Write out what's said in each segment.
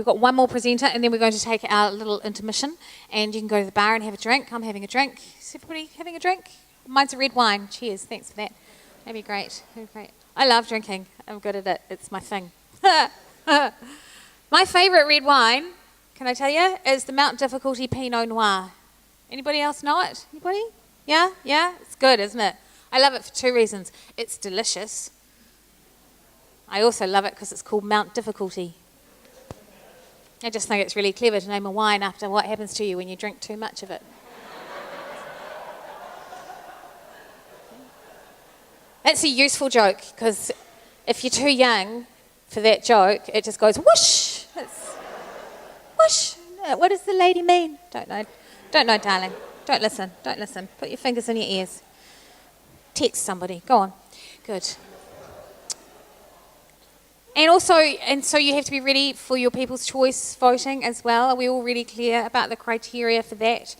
we've got one more presenter, and then we're going to take our little intermission, and you can go to the bar and have a drink. I'm having a drink. Is everybody having a drink? Mine's a red wine. Cheers. Thanks for that. That'd be great. I love drinking. I'm good at it. It's my thing. My favourite red wine, can I tell you, is the Mount Difficulty Pinot Noir. Anybody else know it? Anybody? Yeah? It's good, isn't it? I love it for two reasons. It's delicious. I also love it because it's called Mount Difficulty. I just think it's really clever to name a wine after what happens to you when you drink too much of it. That's a useful joke, because if you're too young for that joke, it just goes whoosh. It's whoosh. What does the lady mean? Don't know, darling. Don't listen. Put your fingers in your ears. Text somebody. Go on. Good. And so you have to be ready for your People's Choice voting as well. Are we all really clear about the criteria for that?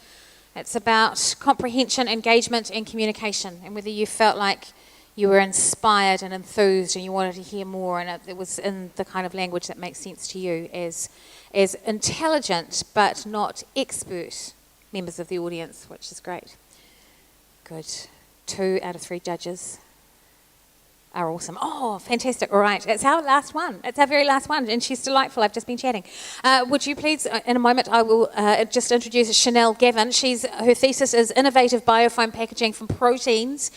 It's about comprehension, engagement, and communication, and whether you felt like you were inspired and enthused and you wanted to hear more, and it was in the kind of language that makes sense to you as intelligent but not expert members of the audience, which is great. Good. 2 out of 3 judges are awesome. Oh, fantastic. All right. It's our last one. It's our very last one, and she's delightful. I've just been chatting. Would you please, in a moment, I will just introduce Chanelle Gavin. Her thesis is Innovative Biofoam Packaging from Proteins.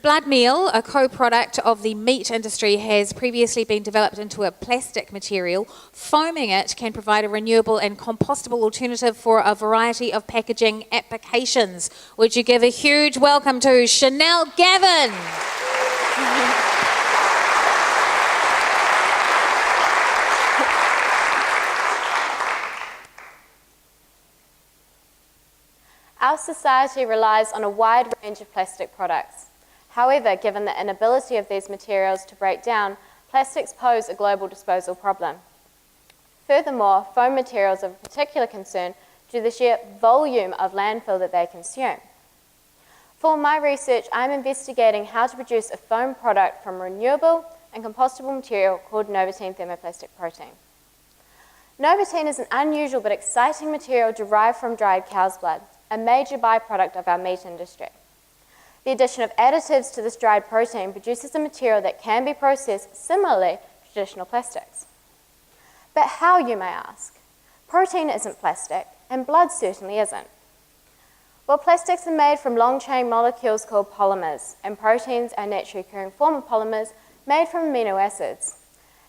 Blood meal, a co-product of the meat industry, has previously been developed into a plastic material. Foaming it can provide a renewable and compostable alternative for a variety of packaging applications. Would you give a huge welcome to Chanelle Gavin? Our society relies on a wide range of plastic products. However, given the inability of these materials to break down, plastics pose a global disposal problem. Furthermore, foam materials are of particular concern due to the sheer volume of landfill that they consume. For my research, I'm investigating how to produce a foam product from renewable and compostable material called Novatine thermoplastic protein. Novatine is an unusual but exciting material derived from dried cow's blood, a major byproduct of our meat industry. The addition of additives to this dried protein produces a material that can be processed similarly to traditional plastics. But how, you may ask? Protein isn't plastic, and blood certainly isn't. Well, plastics are made from long-chain molecules called polymers, and proteins are a naturally occurring form of polymers made from amino acids.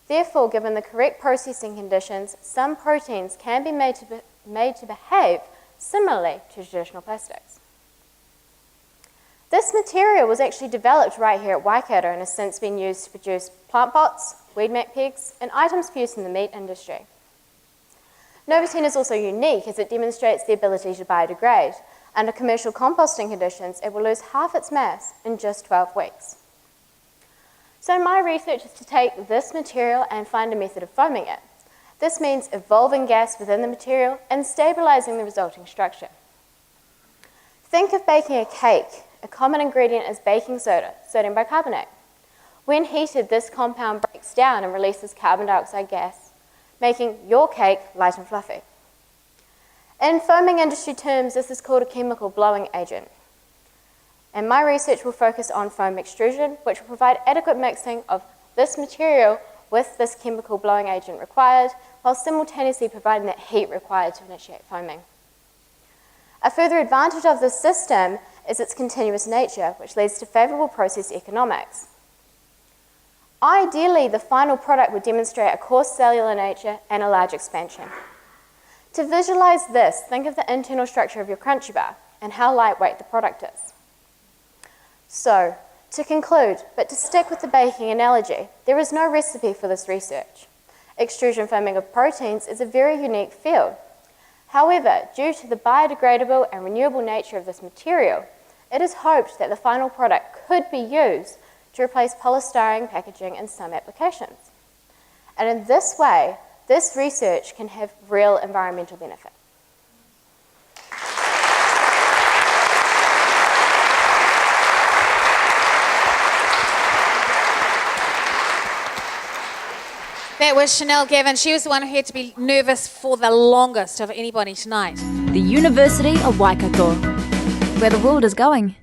Therefore, given the correct processing conditions, some proteins can be made to behave similarly to traditional plastics. This material was actually developed right here at Waikato and has since been used to produce plant pots, weed mat pegs, and items for use in the meat industry. Novatine is also unique as it demonstrates the ability to biodegrade. Under commercial composting conditions, it will lose half its mass in just 12 weeks. So my research is to take this material and find a method of foaming it. This means evolving gas within the material and stabilizing the resulting structure. Think of baking a cake. A common ingredient is baking soda, sodium bicarbonate. When heated, this compound breaks down and releases carbon dioxide gas, making your cake light and fluffy. In foaming industry terms, this is called a chemical blowing agent. And my research will focus on foam extrusion, which will provide adequate mixing of this material with this chemical blowing agent required, while simultaneously providing that heat required to initiate foaming. A further advantage of this system is its continuous nature, which leads to favorable process economics. Ideally, the final product would demonstrate a coarse cellular nature and a large expansion. To visualize this, think of the internal structure of your crunchy bar and how lightweight the product is. So, to conclude, but to stick with the baking analogy, there is no recipe for this research. Extrusion foaming of proteins is a very unique field. However, due to the biodegradable and renewable nature of this material, it is hoped that the final product could be used to replace polystyrene packaging in some applications. And in this way, this research can have real environmental benefit. That was Chanelle Gavin. She was the one who had to be nervous for the longest of anybody tonight. The University of Waikato, where the world is going.